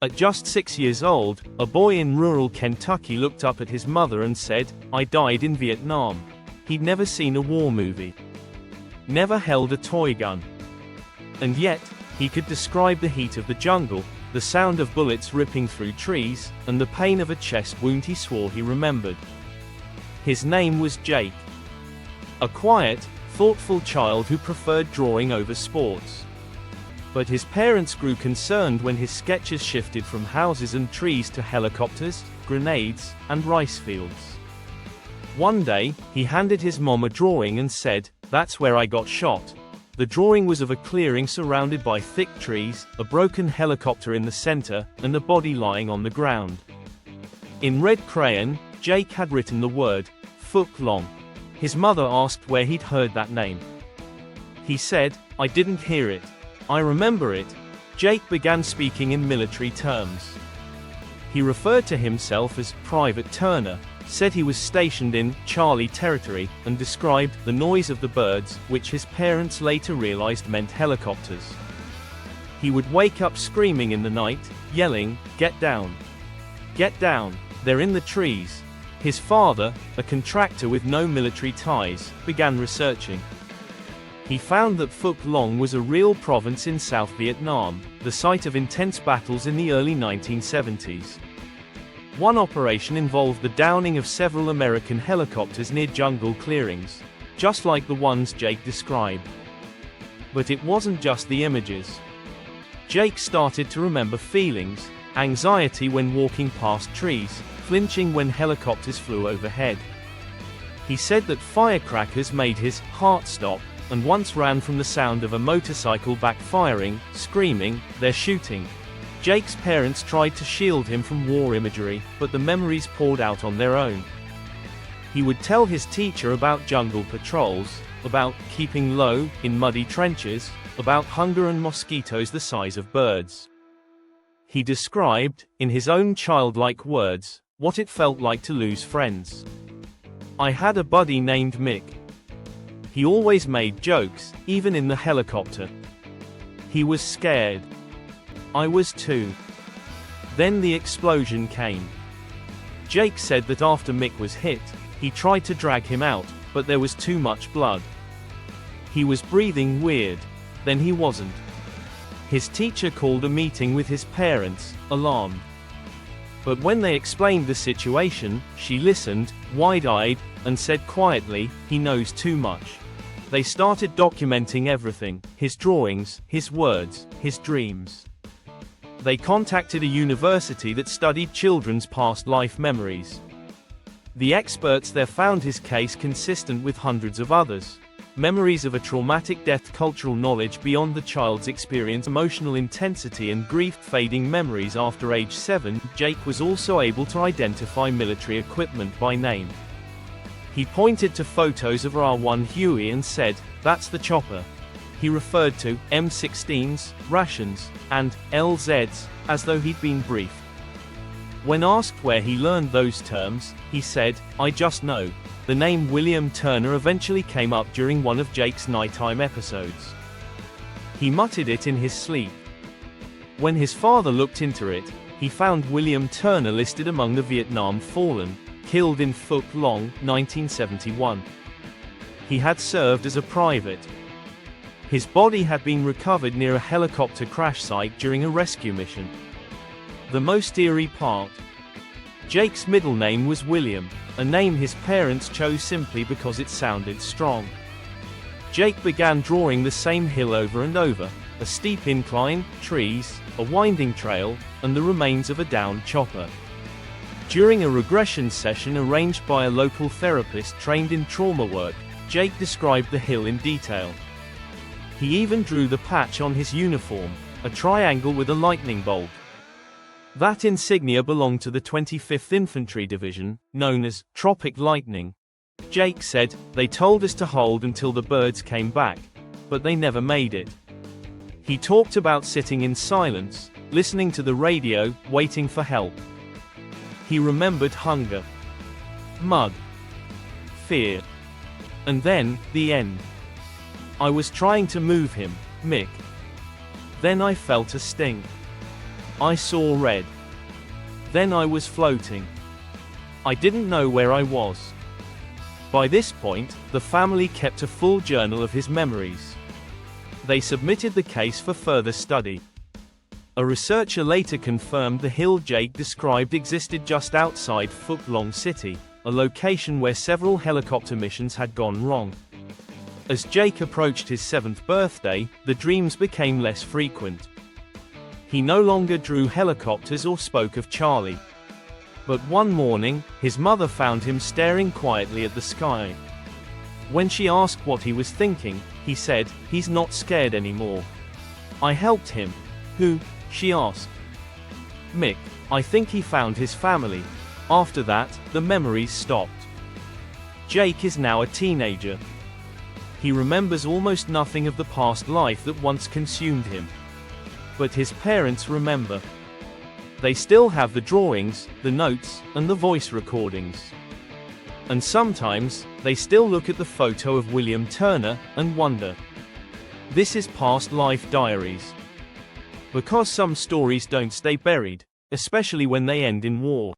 At just 6 years old, a boy in rural Kentucky looked up at his mother and said, "I died in Vietnam." He'd never seen a war movie, never held a toy gun. And yet, he could describe the heat of the jungle, the sound of bullets ripping through trees, and the pain of a chest wound he swore he remembered. His name was Jake. A quiet, thoughtful child who preferred drawing over sports. But his parents grew concerned when his sketches shifted from houses and trees to helicopters, grenades, and rice fields. One day, he handed his mom a drawing and said, "That's where I got shot." The drawing was of a clearing surrounded by thick trees, a broken helicopter in the center, and a body lying on the ground. In red crayon, Jake had written the word, Phuoc Long. His mother asked where he'd heard that name. He said, "I didn't hear it. I remember it." Jake began speaking in military terms. He referred to himself as Private Turner, said he was stationed in Charlie territory, and described the noise of the birds, which his parents later realized meant helicopters. He would wake up screaming in the night, yelling, "Get down! Get down! They're in the trees." His father, a contractor with no military ties, began researching. He found that Phuoc Long was a real province in South Vietnam, the site of intense battles in the early 1970s. One operation involved the downing of several American helicopters near jungle clearings, just like the ones Jake described. But it wasn't just the images. Jake started to remember feelings, anxiety when walking past trees, flinching when helicopters flew overhead. He said that firecrackers made his heart stop, and once ran from the sound of a motorcycle backfiring, screaming, "They're shooting." Jake's parents tried to shield him from war imagery, but the memories poured out on their own. He would tell his teacher about jungle patrols, about keeping low in muddy trenches, about hunger and mosquitoes the size of birds. He described, in his own childlike words, what it felt like to lose friends. "I had a buddy named Mick. He always made jokes, even in the helicopter. He was scared. I was too." Then the explosion came. Jake said that after Mick was hit, he tried to drag him out, but there was too much blood. He was breathing weird. Then he wasn't. His teacher called a meeting with his parents, alarmed. But when they explained the situation, she listened, wide-eyed, and said quietly, "He knows too much." They started documenting everything, his drawings, his words, his dreams. They contacted a university that studied children's past life memories. The experts there found his case consistent with hundreds of others. Memories of a traumatic death, cultural knowledge beyond the child's experience, emotional intensity and grief, fading memories after age 7. Jake was also able to identify military equipment by name. He pointed to photos of R1 Huey and said, "That's the chopper." He referred to M16s, rations, and LZs, as though he'd been briefed. When asked where he learned those terms, he said, "I just know." The name William Turner eventually came up during one of Jake's nighttime episodes. He muttered it in his sleep. When his father looked into it, he found William Turner listed among the Vietnam fallen, killed in Phuoc Long, 1971. He had served as a private. His body had been recovered near a helicopter crash site during a rescue mission. The most eerie part: Jake's middle name was William, a name his parents chose simply because it sounded strong. Jake began drawing the same hill over and over, a steep incline, trees, a winding trail, and the remains of a downed chopper. During a regression session arranged by a local therapist trained in trauma work, Jake described the hill in detail. He even drew the patch on his uniform, a triangle with a lightning bolt. That insignia belonged to the 25th Infantry Division, known as Tropic Lightning. Jake said, "They told us to hold until the birds came back, but they never made it." He talked about sitting in silence, listening to the radio, waiting for help. He remembered hunger, mud, fear, and then, the end. "I was trying to move him, Mick. Then I felt a sting. I saw red. Then I was floating. I didn't know where I was. By this point, the family kept a full journal of his memories. They submitted the case for further study. A researcher later confirmed the hill Jake described existed just outside Phuoc Long City, a location where several helicopter missions had gone wrong. As Jake approached his 7th birthday, the dreams became less frequent. He no longer drew helicopters or spoke of Charlie. But one morning, his mother found him staring quietly at the sky. When she asked what he was thinking, he said, "He's not scared anymore." I helped him. Who? She asked. Mick. I think he found his family. After that, the memories stopped. Jake is now a teenager. He remembers almost nothing of the past life that once consumed him. But his parents remember. They still have the drawings, the notes, and the voice recordings. And sometimes, they still look at the photo of William Turner, and wonder. This is past life diaries. Because some stories don't stay buried, especially when they end in war.